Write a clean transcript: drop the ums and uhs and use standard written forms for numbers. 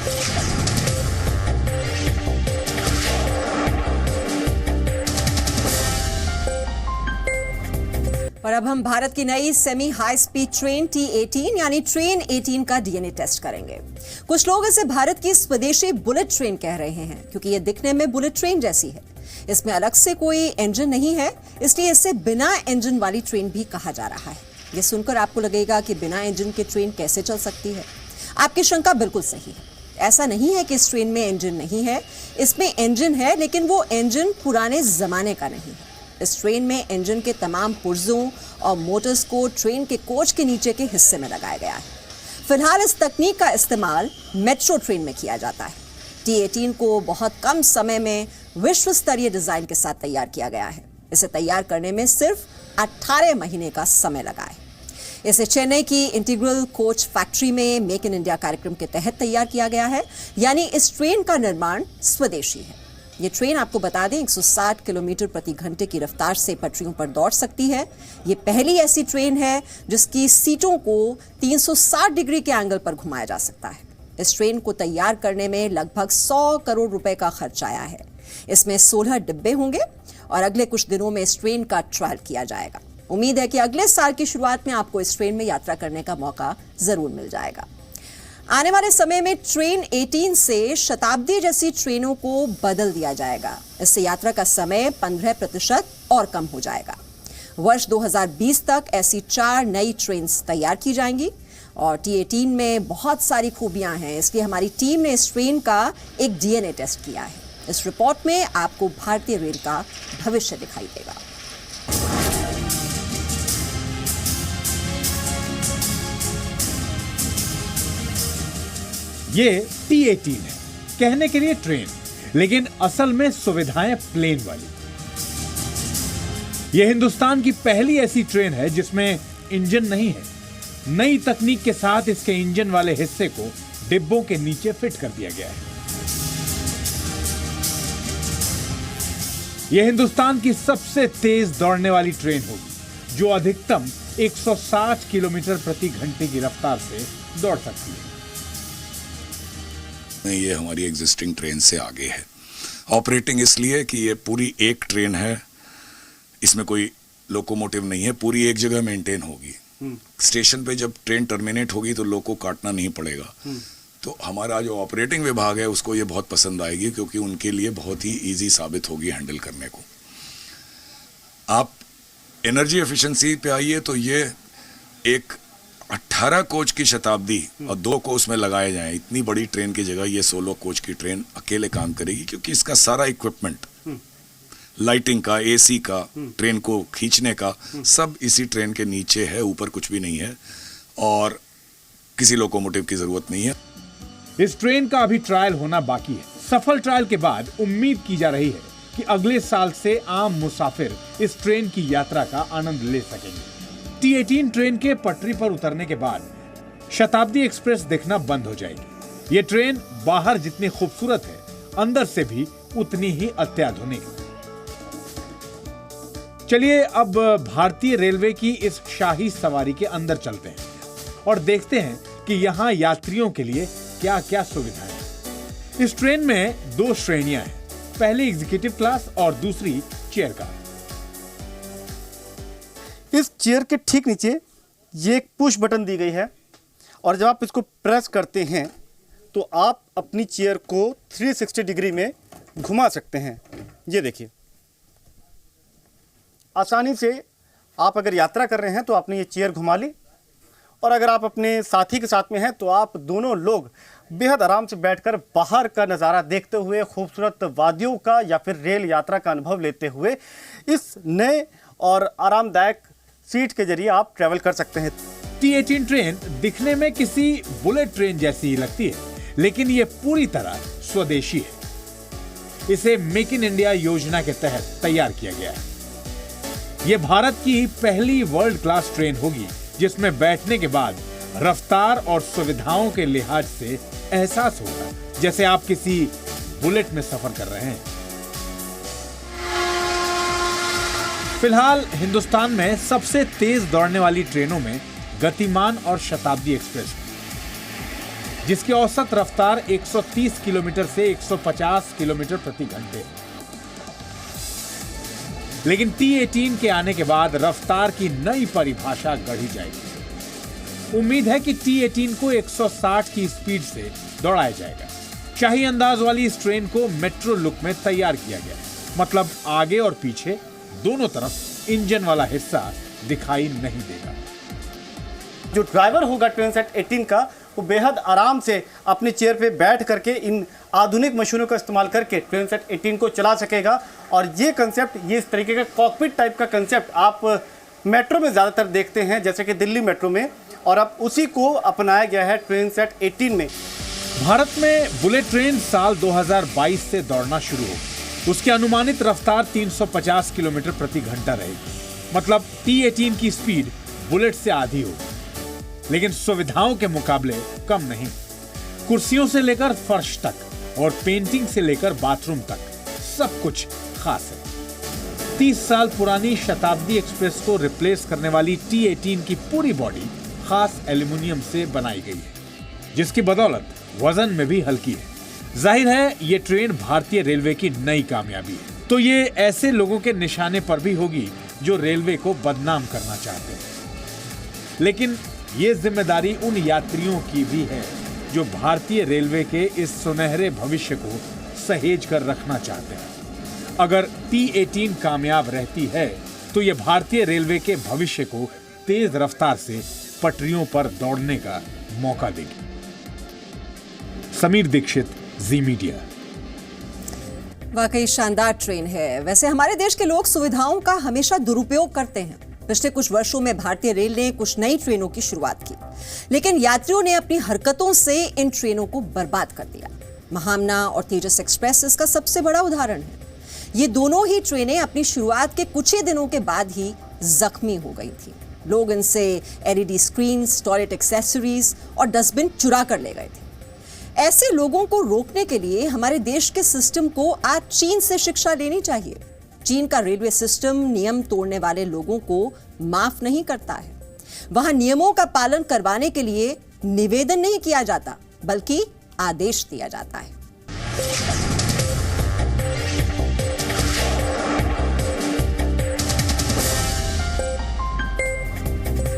और अब हम भारत की नई semi high speed train T18 यानी ट्रेन 18 का डीएनए टेस्ट करेंगे। कुछ लोग इसे भारत की स्वदेशी बुलेट ट्रेन कह रहे हैं क्योंकि ये दिखने में बुलेट ट्रेन जैसी है। इसमें अलग से कोई इंजन नहीं है, इसलिए इसे बिना इंजन वाली ट्रेन भी कहा जा रहा है। ये सुनकर आपको लगेगा कि बिना इंजन के ट्रेन कैसे चल सकती है। आपकी शंका बिल्कुल सही है। ऐसा नहीं है कि इस ट्रेन में इंजन नहीं है, इसमें इंजन है, लेकिन वो इंजन पुराने जमाने का नहीं है। इस ट्रेन में इंजन के तमाम पुर्जों और मोटर्स को ट्रेन के कोच के नीचे के हिस्से में लगाया गया है। फिलहाल इस तकनीक का इस्तेमाल मेट्रो ट्रेन में किया जाता है। T18 को बहुत कम समय में विश्व स्तरीय डिजाइन के साथ तैयार किया गया है। इसे तैयार करने में सिर्फ 18 महीने का समय लगा है। इसे चेन्नई की इंटीग्रल कोच फैक्ट्री में मेक इन इंडिया कार्यक्रम के तहत तैयार किया गया है, यानी इस ट्रेन का निर्माण स्वदेशी है। ये ट्रेन आपको बता दें 160 किलोमीटर प्रति घंटे की रफ्तार से पटरियों पर दौड़ सकती है। ये पहली ऐसी ट्रेन है जिसकी सीटों को 360 डिग्री के एंगल पर घुमाया जा सकता है। इस ट्रेन को तैयार करने में लगभग 100 करोड़ रुपए का खर्च आया है। इसमें 16 डिब्बे होंगे और अगले कुछ दिनों में इस ट्रेन का ट्रायल किया जाएगा। उम्मीद है कि अगले साल की शुरुआत में आपको इस ट्रेन में यात्रा करने का मौका जरूर मिल जाएगा। आने वाले समय में ट्रेन 18 से शताब्दी जैसी ट्रेनों को बदल दिया जाएगा। इससे यात्रा का समय 15% और कम हो जाएगा। वर्ष 2020 तक ऐसी 4 नई ट्रेन तैयार की जाएंगी और T18 में बहुत सारी खूबियां हैं, इसलिए हमारी टीम ने इस ट्रेन का एक डीएनए टेस्ट किया है। इस रिपोर्ट में आपको भारतीय रेल का भविष्य दिखाई देगा। ये T18 है, कहने के लिए ट्रेन, लेकिन असल में सुविधाएं प्लेन वाली। यह हिंदुस्तान की पहली ऐसी ट्रेन है जिसमें इंजन नहीं है। नई तकनीक के साथ इसके इंजन वाले हिस्से को डिब्बों के नीचे फिट कर दिया गया है। यह हिंदुस्तान की सबसे तेज दौड़ने वाली ट्रेन होगी, जो अधिकतम 160 किलोमीटर प्रति घंटे की रफ्तार से दौड़ सकती है। ये हमारी एग्जिस्टिंग ट्रेन से आगे है। ऑपरेटिंग इसलिए कि ये पूरी एक ट्रेन है, इसमें कोई लोकोमोटिव नहीं है, पूरी एक जगह मेंटेन होगी। स्टेशन पे जब ट्रेन टर्मिनेट होगी तो लोको काटना नहीं पड़ेगा। तो हमारा जो ऑपरेटिंग विभाग है उसको ये बहुत पसंद आएगी, क्योंकि उनके लिए बहुत ही इजी साबित होगी हैंडल करने को। आप एनर्जी एफिशिएंसी पे आइए तो ये एक 18 कोच की शताब्दी और 2 को उसमें लगाए जाएं, इतनी बड़ी ट्रेन की जगह ये 16 कोच की ट्रेन अकेले काम करेगी, क्योंकि इसका सारा इक्विपमेंट, लाइटिंग का, एसी का, ट्रेन को खींचने का, सब इसी ट्रेन के नीचे है, ऊपर कुछ भी नहीं है और किसी लोकोमोटिव की जरूरत नहीं है। इस ट्रेन का अभी ट्रायल होना बाकी है। सफल ट्रायल के बाद उम्मीद की जा रही है कि अगले साल से आम मुसाफिर इस ट्रेन की यात्रा का आनंद ले सकेंगे। T18 ट्रेन के पटरी पर उतरने के बाद शताब्दी एक्सप्रेस दिखना बंद हो जाएगी। ये ट्रेन बाहर जितनी खूबसूरत है, अंदर से भी उतनी ही अत्याधुनिक। चलिए अब भारतीय रेलवे की इस शाही सवारी के अंदर चलते हैं और देखते हैं कि यहाँ यात्रियों के लिए क्या क्या सुविधाएं हैं। इस ट्रेन में 2 श्रेणियां हैं, पहली एग्जीक्यूटिव क्लास और दूसरी चेयर कार। इस चेयर के ठीक नीचे ये एक पुश बटन दी गई है और जब आप इसको प्रेस करते हैं तो आप अपनी चेयर को 360 डिग्री में घुमा सकते हैं। ये देखिए, आसानी से आप अगर यात्रा कर रहे हैं तो आपने ये चेयर घुमा ली, और अगर आप अपने साथी के साथ में हैं तो आप दोनों लोग बेहद आराम से बैठकर बाहर का नज़ारा देखते हुए, खूबसूरत वादियों का या फिर रेल यात्रा का अनुभव लेते हुए इस नए और आरामदायक सीट के जरिए आप ट्रैवल कर सकते हैं। T18 ट्रेन दिखने में किसी बुलेट ट्रेन जैसी ही लगती है, लेकिन ये पूरी तरह स्वदेशी है। इसे मेक इन इंडिया योजना के तहत तैयार किया गया है। यह भारत की पहली वर्ल्ड क्लास ट्रेन होगी जिसमें बैठने के बाद रफ्तार और सुविधाओं के लिहाज से एहसास होगा जैसे आप किसी बुलेट में सफर कर रहे हैं। फिलहाल हिंदुस्तान में सबसे तेज दौड़ने वाली ट्रेनों में गतिमान और शताब्दी एक्सप्रेस है। जिसकी औसत रफ्तार 130 किलोमीटर से 150 किलोमीटर प्रति घंटे। लेकिन T18 के आने के बाद रफ्तार की नई परिभाषा गढ़ी जाएगी। उम्मीद है कि T18 को 160 की स्पीड से दौड़ाया जाएगा। शाही अंदाज वाली इस ट्रेन को मेट्रो लुक में तैयार किया गया है, मतलब आगे और पीछे दोनों तरफ इंजन वाला हिस्सा दिखाई नहीं देगा। जो ड्राइवर होगा ट्रेन सेट 18 का, वो बेहद आराम से अपने चेयर पे बैठ करके इन आधुनिक मशीनों का इस्तेमाल करके ट्रेन सेट 18 को चला सकेगा। और ये कंसेप्ट, ये इस तरीके का कॉकपिट टाइप का कंसेप्ट आप मेट्रो में ज़्यादातर देखते हैं, जैसे कि दिल्ली मेट्रो में, और अब उसी को अपनाया गया है ट्रेन सेट 18 में। भारत में बुलेट ट्रेन साल 2022 से दौड़ना शुरू होगी। उसकी अनुमानित रफ्तार 350 किलोमीटर प्रति घंटा रहेगी, मतलब T18 की स्पीड बुलेट से आधी होगी। लेकिन सुविधाओं के मुकाबले कम नहीं। कुर्सियों से लेकर फर्श तक और पेंटिंग से लेकर बाथरूम तक सब कुछ खास है। 30 साल पुरानी शताब्दी एक्सप्रेस को रिप्लेस करने वाली T18 की पूरी बॉडी खास एल्यूमिनियम से बनाई गई है, जिसकी बदौलत वजन में भी हल्की है। जाहिर है ये ट्रेन भारतीय रेलवे की नई कामयाबी है, तो ये ऐसे लोगों के निशाने पर भी होगी जो रेलवे को बदनाम करना चाहते हैं। लेकिन ये जिम्मेदारी उन यात्रियों की भी है जो भारतीय रेलवे के इस सुनहरे भविष्य को सहेज कर रखना चाहते हैं। अगर T18 कामयाब रहती है तो ये भारतीय रेलवे के भविष्य को तेज रफ्तार से पटरियों पर दौड़ने का मौका देगी। समीर दीक्षित, जी मीडिया। वाकई शानदार ट्रेन है। वैसे हमारे देश के लोग सुविधाओं का हमेशा दुरुपयोग करते हैं। पिछले कुछ वर्षों में भारतीय रेल ने कुछ नई ट्रेनों की शुरुआत की, लेकिन यात्रियों ने अपनी हरकतों से इन ट्रेनों को बर्बाद कर दिया। महामना और तेजस एक्सप्रेस इसका सबसे बड़ा उदाहरण है। ये दोनों ही ट्रेनें अपनी शुरुआत के कुछ ही दिनों के बाद ही जख्मी हो गई थी। लोग इनसे LED स्क्रीन, टॉयलेट एक्सेसरीज और डस्टबिन चुरा कर ले गए थे। ऐसे लोगों को रोकने के लिए हमारे देश के सिस्टम को आज चीन से शिक्षा लेनी चाहिए। चीन का रेलवे सिस्टम नियम तोड़ने वाले लोगों को माफ नहीं करता है। वहां नियमों का पालन करवाने के लिए निवेदन नहीं किया जाता, बल्कि आदेश दिया जाता है।